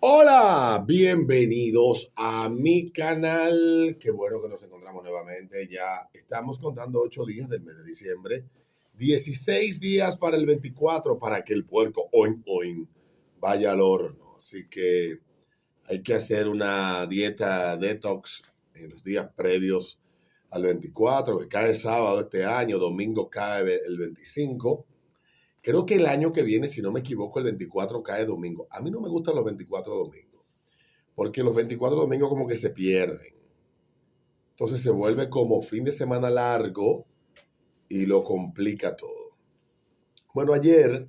Hola, bienvenidos a mi canal. Qué bueno que nos encontramos nuevamente. Ya estamos contando 8 días del mes de diciembre. 16 días para el 24 para que el puerco oin oin vaya al horno. Así que hay que hacer una dieta detox en los días previos al 24, que cae sábado este año, domingo cae el 25. Creo que el año que viene, si no me equivoco, el 24 cae domingo. A mí no me gustan los 24 domingos, porque los 24 domingos como que se pierden. Entonces se vuelve como fin de semana largo y lo complica todo. Bueno, ayer,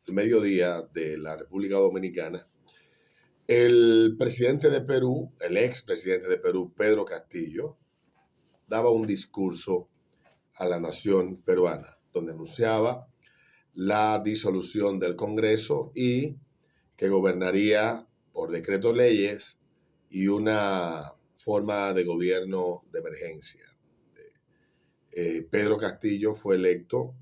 el mediodía de la República Dominicana, el presidente de Perú, el ex presidente de Perú, Pedro Castillo, daba un discurso a la nación peruana, donde anunciaba la disolución del Congreso y que gobernaría por decretos leyes y una forma de gobierno de emergencia. Pedro Castillo fue electo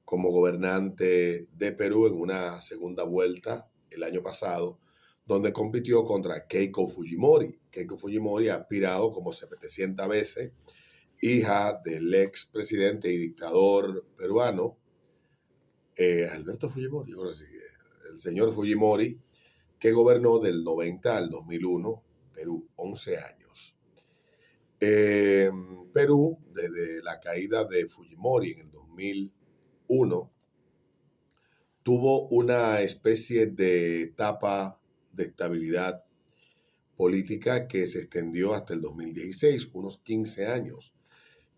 como gobernante de Perú en una segunda vuelta el año pasado, donde compitió contra Keiko Fujimori. Keiko Fujimori ha aspirado como 700 veces, hija del ex presidente y dictador peruano, Alberto Fujimori, ahora sí, el señor Fujimori, que gobernó del 90 al 2001 Perú, 11 años. Eh, Perú, desde la caída de Fujimori en el 2001, tuvo una especie de etapa de estabilidad política que se extendió hasta el 2016, unos 15 años,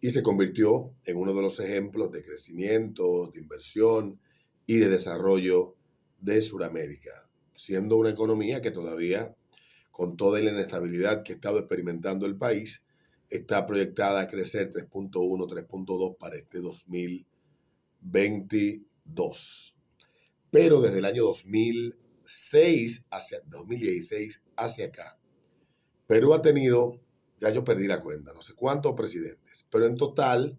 y se convirtió en uno de los ejemplos de crecimiento, de inversión y de desarrollo de Sudamérica, siendo una economía que todavía, con toda la inestabilidad que ha estado experimentando el país, está proyectada a crecer 3.1, 3.2 para este 2022. Pero desde el año 2016 hacia acá, Perú ha tenido, ya yo perdí la cuenta, no sé cuántos presidentes, pero en total,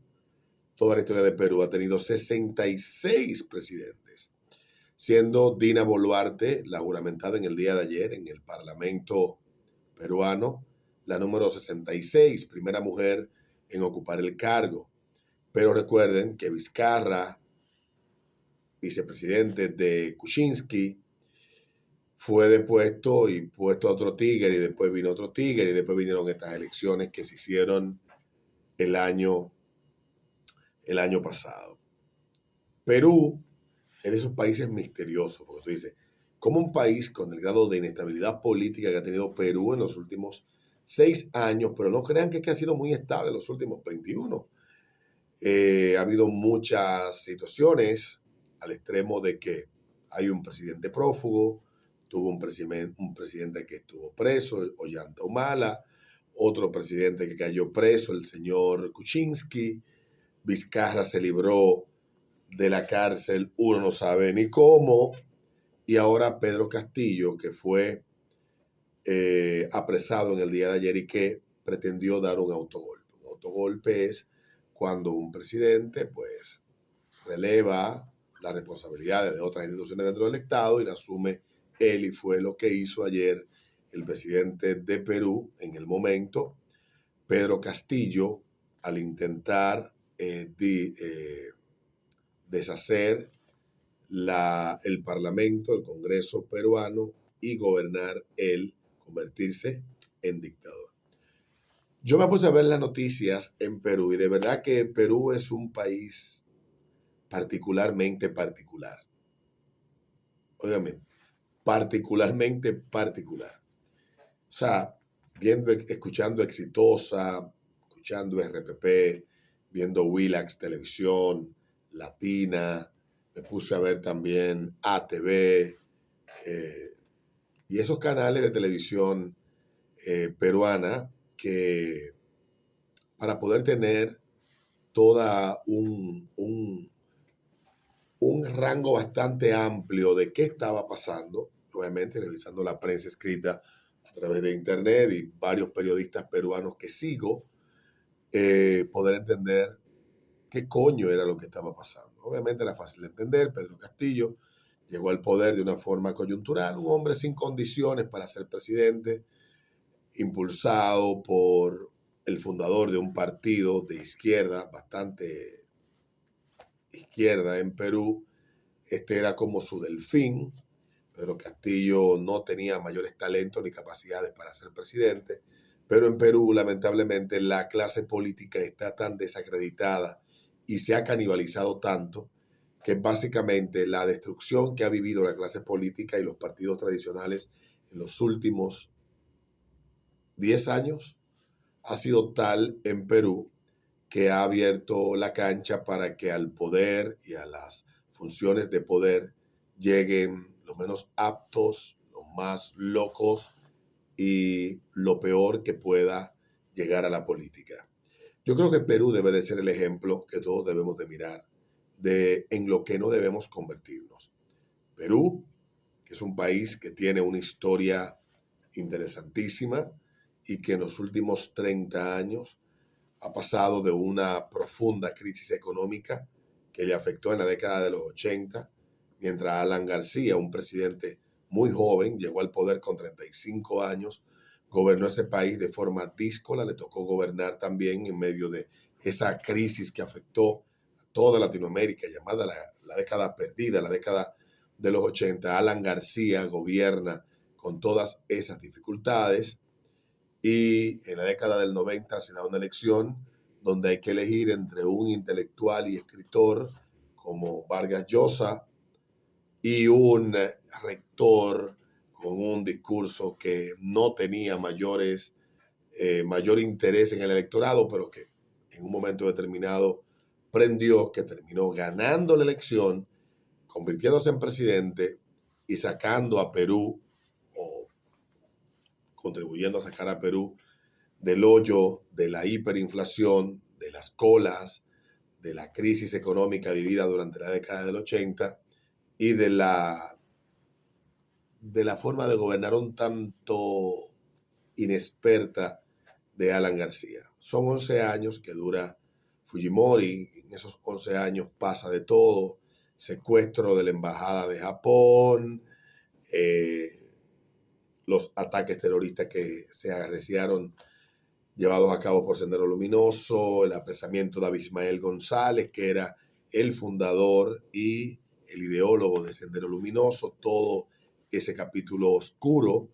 toda la historia de Perú ha tenido 66 presidentes, siendo Dina Boluarte la juramentada en el día de ayer en el Parlamento peruano, la número 66, primera mujer en ocupar el cargo. Pero recuerden que Vizcarra, vicepresidente de Kuczynski, fue depuesto y puesto a otro tigre y después vino otro tigre y después vinieron estas elecciones que se hicieron el año pasado. Perú es de esos países misteriosos, porque tú dices, como un país con el grado de inestabilidad política que ha tenido Perú en los últimos 6 años, pero no crean que ha sido muy estable en los últimos 21. Ha habido muchas situaciones al extremo de que hay un presidente prófugo, tuvo un presidente que estuvo preso, Ollanta Humala, otro presidente que cayó preso, el señor Kuczynski, Vizcarra se libró de la cárcel, uno no sabe ni cómo, y ahora Pedro Castillo, que fue apresado en el día de ayer y que pretendió dar un autogolpe. Un autogolpe es cuando un presidente pues releva las responsabilidades de otras instituciones dentro del Estado y la asume él, y fue lo que hizo ayer el presidente de Perú en el momento, Pedro Castillo, al intentar deshacer el Parlamento, el Congreso peruano y gobernar él, convertirse en dictador. Yo me puse a ver las noticias en Perú y de verdad que Perú es un país particularmente particular. Óigame, particularmente particular. O sea, escuchando Exitosa, escuchando RPP, viendo Willax Televisión, Latina, me puse a ver también ATV, y esos canales de televisión peruana que para poder tener toda un rango bastante amplio de qué estaba pasando, obviamente revisando la prensa escrita a través de internet y varios periodistas peruanos que sigo, poder entender qué coño era lo que estaba pasando. Obviamente era fácil de entender, Pedro Castillo llegó al poder de una forma coyuntural, un hombre sin condiciones para ser presidente, impulsado por el fundador de un partido de izquierda, bastante izquierda en Perú. Este era como su delfín. Pedro Castillo no tenía mayores talentos ni capacidades para ser presidente, pero en Perú, lamentablemente, la clase política está tan desacreditada y se ha canibalizado tanto que básicamente la destrucción que ha vivido la clase política y los partidos tradicionales en los últimos 10 años ha sido tal en Perú que ha abierto la cancha para que al poder y a las funciones de poder lleguen los menos aptos, los más locos y lo peor que pueda llegar a la política. Yo creo que Perú debe de ser el ejemplo que todos debemos de mirar en lo que no debemos convertirnos. Perú, que es un país que tiene una historia interesantísima y que en los últimos 30 años ha pasado de una profunda crisis económica que le afectó en la década de los 80, mientras Alan García, un presidente muy joven, llegó al poder con 35 años, gobernó ese país de forma díscola, le tocó gobernar también en medio de esa crisis que afectó a toda Latinoamérica, llamada la década perdida, la década de los 80. Alan García gobierna con todas esas dificultades y en la década del 90 se da una elección donde hay que elegir entre un intelectual y escritor como Vargas Llosa y un rector con un discurso que no tenía mayor interés en el electorado, pero que en un momento determinado prendió, que terminó ganando la elección, convirtiéndose en presidente y sacando a Perú, o contribuyendo a sacar a Perú del hoyo de la hiperinflación, de las colas, de la crisis económica vivida durante la década del 80 y de la forma de gobernar un tanto inexperta de Alan García. Son 11 años que dura Fujimori, en esos 11 años pasa de todo, secuestro de la embajada de Japón, los ataques terroristas que se arreciaron llevados a cabo por Sendero Luminoso, el apresamiento de Abimael González, que era el fundador y el ideólogo de Sendero Luminoso, todo ese capítulo oscuro.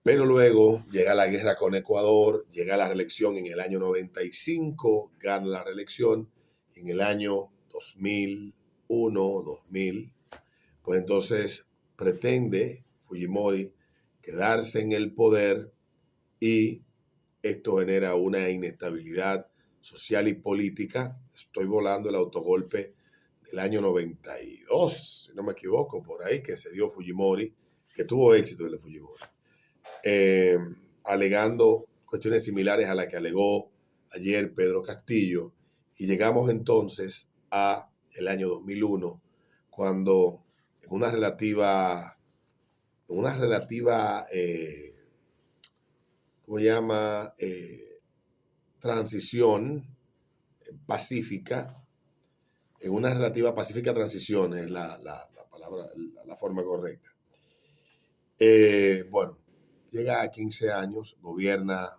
Pero luego llega la guerra con Ecuador, llega la reelección en el año 95, gana la reelección en el año 2001, 2000. Pues entonces pretende Fujimori quedarse en el poder y esto genera una inestabilidad social y política. Estoy volando el autogolpe del año 92, si no me equivoco, por ahí, que se dio Fujimori, que tuvo éxito el de Fujimori, alegando cuestiones similares a las que alegó ayer Pedro Castillo. Y llegamos entonces a el año 2001, cuando en una relativa ¿cómo llama? Transición pacífica, en una relativa pacífica transición es la palabra, la forma correcta. Bueno, llega a 15 años, gobierna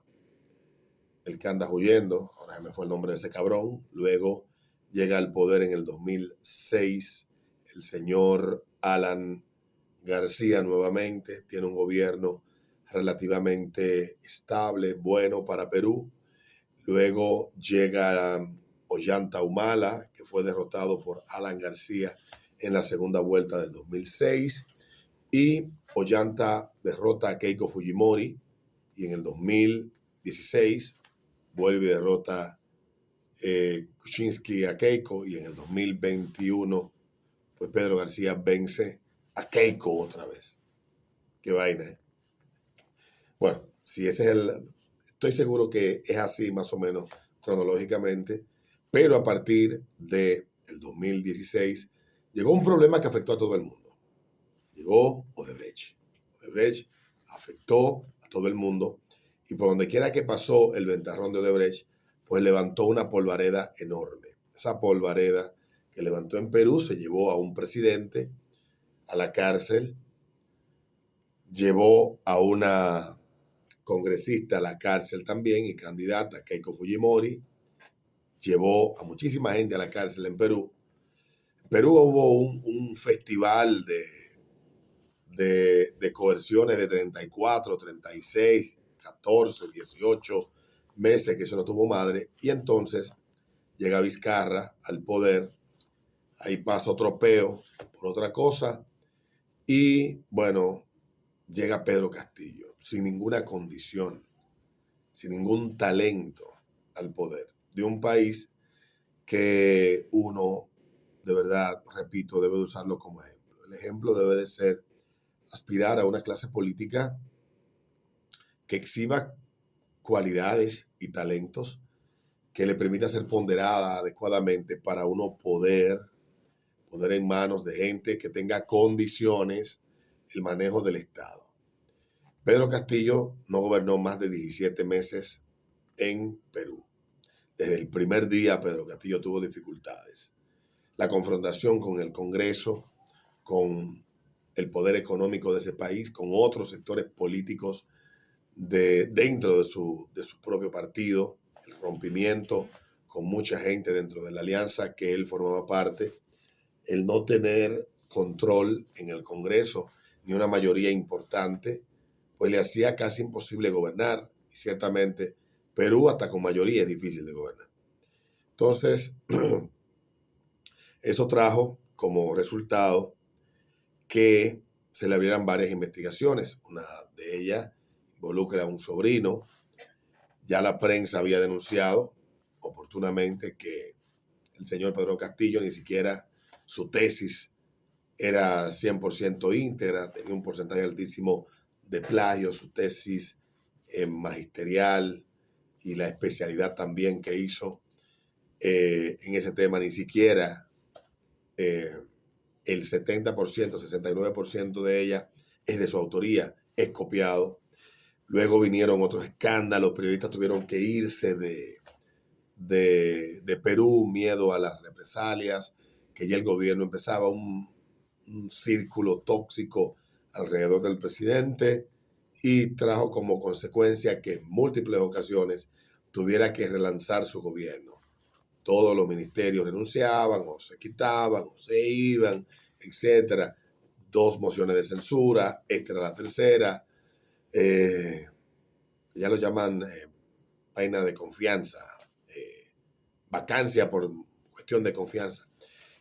el que anda huyendo, ahora se me fue el nombre de ese cabrón, luego llega al poder en el 2006 el señor Alan García nuevamente, tiene un gobierno relativamente estable, bueno para Perú. Luego llega Ollanta Humala, que fue derrotado por Alan García en la segunda vuelta del 2006. Y Ollanta derrota a Keiko Fujimori y en el 2016 vuelve y derrota Kuczynski a Keiko y en el 2021 pues Pedro García vence a Keiko otra vez. Qué vaina, ¿eh? Bueno, si ese es estoy seguro que es así más o menos cronológicamente, pero a partir del 2016 llegó un problema que afectó a todo el mundo. Llegó Odebrecht. Odebrecht afectó a todo el mundo y por donde quiera que pasó el ventarrón de Odebrecht, pues levantó una polvareda enorme. Esa polvareda que levantó en Perú se llevó a un presidente, a la cárcel, llevó a una congresista a la cárcel también y candidata, Keiko Fujimori, llevó a muchísima gente a la cárcel en Perú. En Perú hubo un festival de coerciones de 34, 36, 14, 18 meses que eso no tuvo madre, y entonces llega Vizcarra al poder, ahí pasa otro peo por otra cosa, y bueno, llega Pedro Castillo, sin ninguna condición, sin ningún talento al poder, de un país que uno, de verdad, repito, debe de usarlo como ejemplo. El ejemplo debe de ser aspirar a una clase política que exhiba cualidades y talentos que le permita ser ponderada adecuadamente para uno poner en manos de gente que tenga condiciones el manejo del Estado. Pedro Castillo no gobernó más de 17 meses en Perú. Desde el primer día Pedro Castillo tuvo dificultades. La confrontación con el Congreso, con el poder económico de ese país, con otros sectores políticos dentro de su propio partido, el rompimiento con mucha gente dentro de la alianza que él formaba parte, el no tener control en el Congreso ni una mayoría importante, pues le hacía casi imposible gobernar. Y ciertamente Perú hasta con mayoría es difícil de gobernar. Entonces, eso trajo como resultado que se le abrieran varias investigaciones. Una de ellas involucra a un sobrino. Ya la prensa había denunciado oportunamente que el señor Pedro Castillo ni siquiera su tesis era 100% íntegra, tenía un porcentaje altísimo de plagio, su tesis magisterial y la especialidad también que hizo en ese tema, ni siquiera el 70%, 69% de ella es de su autoría, es copiado. Luego vinieron otros escándalos, periodistas tuvieron que irse de Perú, miedo a las represalias, que ya el gobierno empezaba un círculo tóxico alrededor del presidente y trajo como consecuencia que en múltiples ocasiones tuviera que relanzar su gobierno. Todos los ministerios renunciaban o se quitaban o se iban, etcétera. 2 mociones de censura, esta era la tercera. Ya lo llaman vaina de confianza, vacancia por cuestión de confianza.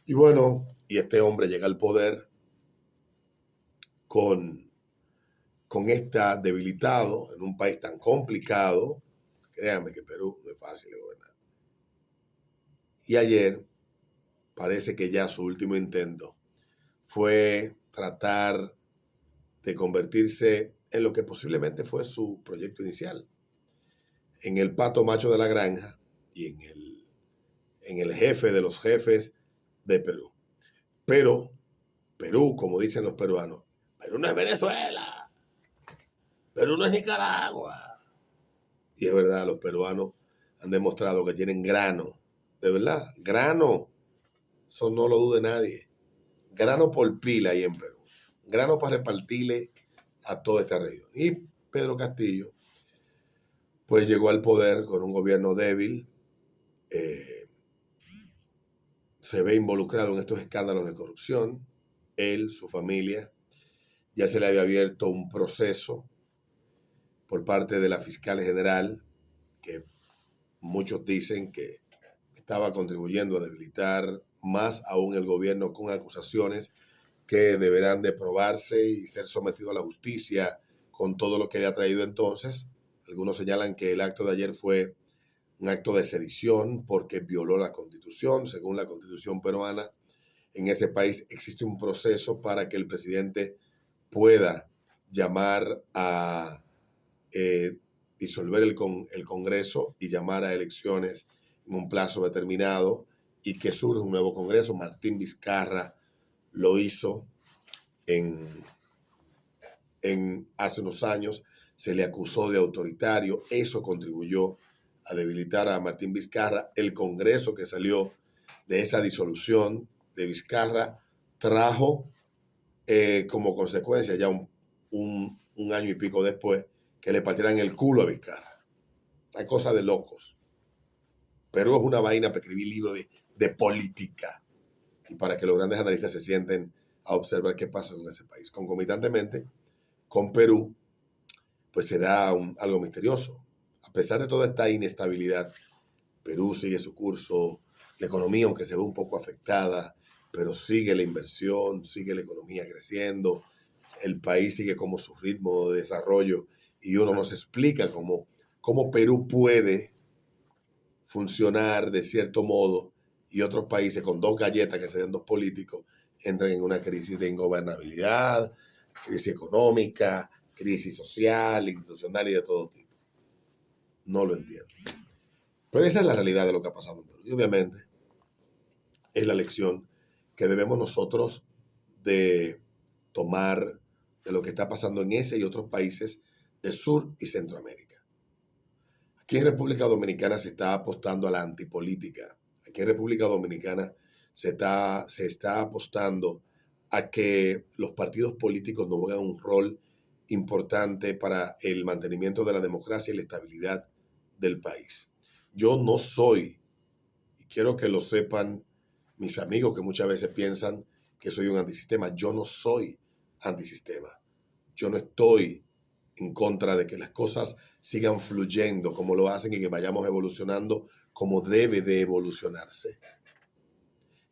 Y bueno, y este hombre llega al poder con esta debilitado en un país tan complicado. Créanme que Perú no es fácil de gobernar. Y ayer parece que ya su último intento fue tratar de convertirse en lo que posiblemente fue su proyecto inicial, en el pato macho de la granja y en el jefe de los jefes de Perú. Pero Perú, como dicen los peruanos, Perú no es Venezuela, Perú no es Nicaragua. Y es verdad, los peruanos han demostrado que tienen grano, de verdad, grano, eso no lo dude nadie, grano por pila ahí en Perú, grano para repartirle a toda esta región. Y Pedro Castillo, pues llegó al poder con un gobierno débil, se ve involucrado en estos escándalos de corrupción, él, su familia, ya se le había abierto un proceso por parte de la fiscal general, que muchos dicen que estaba contribuyendo a debilitar más aún el gobierno con acusaciones que deberán de probarse y ser sometido a la justicia con todo lo que le ha traído entonces. Algunos señalan que el acto de ayer fue un acto de sedición porque violó la Constitución. Según la Constitución peruana, en ese país existe un proceso para que el presidente pueda llamar a disolver el Congreso y llamar a elecciones en un plazo determinado y que surja un nuevo Congreso. Martín Vizcarra lo hizo hace unos años, se le acusó de autoritario, eso contribuyó a debilitar a Martín Vizcarra. El Congreso que salió de esa disolución de Vizcarra trajo como consecuencia ya un año y pico después, que le partieran el culo a Vizcarra. Hay cosas de locos. Perú es una vaina para escribir libros de política y para que los grandes analistas se sienten a observar qué pasa en ese país. Concomitantemente, con Perú, pues se da algo misterioso. A pesar de toda esta inestabilidad, Perú sigue su curso, la economía, aunque se ve un poco afectada, pero sigue la inversión, sigue la economía creciendo, el país sigue como su ritmo de desarrollo y uno nos explica cómo Perú puede funcionar de cierto modo y otros países con dos galletas que se den dos políticos entran en una crisis de ingobernabilidad, crisis económica, crisis social, institucional y de todo tipo. No lo entiendo. Pero esa es la realidad de lo que ha pasado en Perú. Y obviamente es la lección que debemos nosotros de tomar de lo que está pasando en ese y otros países de Sur y Centroamérica. Aquí en República Dominicana se está apostando a la antipolítica. Aquí en República Dominicana se está apostando a que los partidos políticos no jueguen un rol importante para el mantenimiento de la democracia y la estabilidad del país. Yo no soy, y quiero que lo sepan mis amigos que muchas veces piensan que soy un antisistema, yo no soy antisistema. Yo no estoy en contra de que las cosas sigan fluyendo como lo hacen y que vayamos evolucionando como debe de evolucionarse.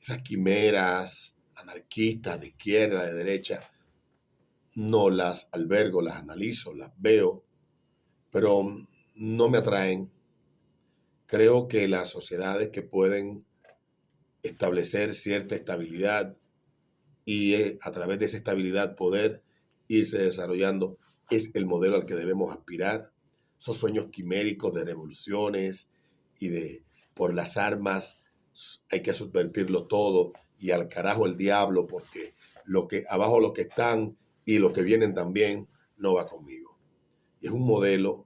Esas quimeras anarquistas de izquierda, de derecha, no las albergo, las analizo, las veo, pero no me atraen. Creo que las sociedades que pueden establecer cierta estabilidad y a través de esa estabilidad poder irse desarrollando es el modelo al que debemos aspirar. Esos sueños quiméricos de revoluciones y de por las armas hay que subvertirlo todo y al carajo el diablo porque abajo los que están y los que vienen también no va conmigo. Y es un modelo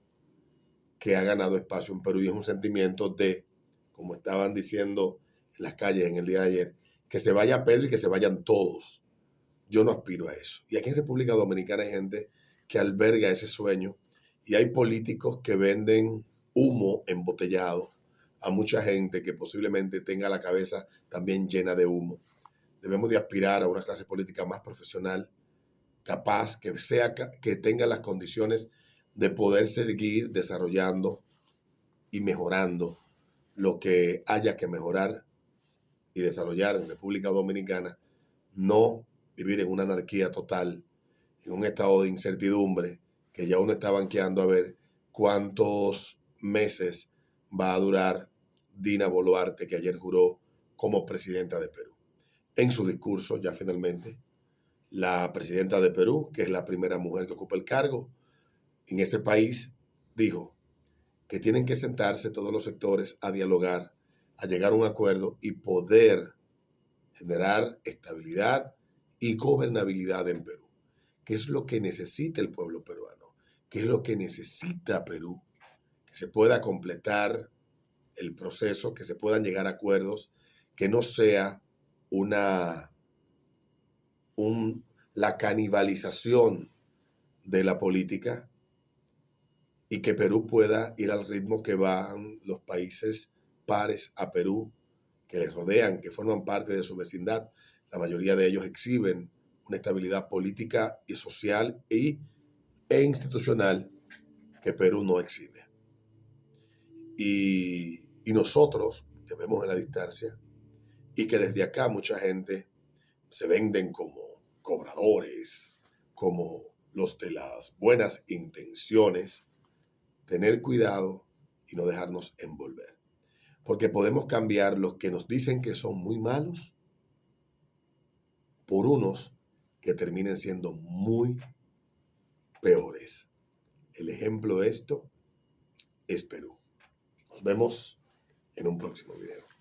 que ha ganado espacio en Perú y es un sentimiento de, como estaban diciendo en las calles en el día de ayer, que se vaya Pedro y que se vayan todos. Yo no aspiro a eso. Y aquí en República Dominicana hay gente que alberga ese sueño y hay políticos que venden humo embotellado a mucha gente que posiblemente tenga la cabeza también llena de humo. Debemos de aspirar a una clase política más profesional, capaz, que tenga las condiciones de poder seguir desarrollando y mejorando lo que haya que mejorar y desarrollar en República Dominicana, no vivir en una anarquía total, en un estado de incertidumbre que ya uno está banqueando a ver cuántos meses va a durar Dina Boluarte, que ayer juró como presidenta de Perú. En su discurso, ya finalmente, la presidenta de Perú, que es la primera mujer que ocupa el cargo en ese país, dijo que tienen que sentarse todos los sectores a dialogar, a llegar a un acuerdo y poder generar estabilidad y gobernabilidad en Perú. ¿Qué es lo que necesita el pueblo peruano? ¿Qué es lo que necesita Perú? Que se pueda completar el proceso, que se puedan llegar a acuerdos, que no sea una, la canibalización de la política y que Perú pueda ir al ritmo que van los países pares a Perú, que les rodean, que forman parte de su vecindad. La mayoría de ellos exhiben una estabilidad política y social e institucional que Perú no exhibe. Y nosotros, que vemos en la distancia, y que desde acá mucha gente se venden como cobradores, como los de las buenas intenciones, tener cuidado y no dejarnos envolver. Porque podemos cambiar los que nos dicen que son muy malos por unos que terminen siendo muy peores. El ejemplo de esto es Perú. Nos vemos en un próximo video.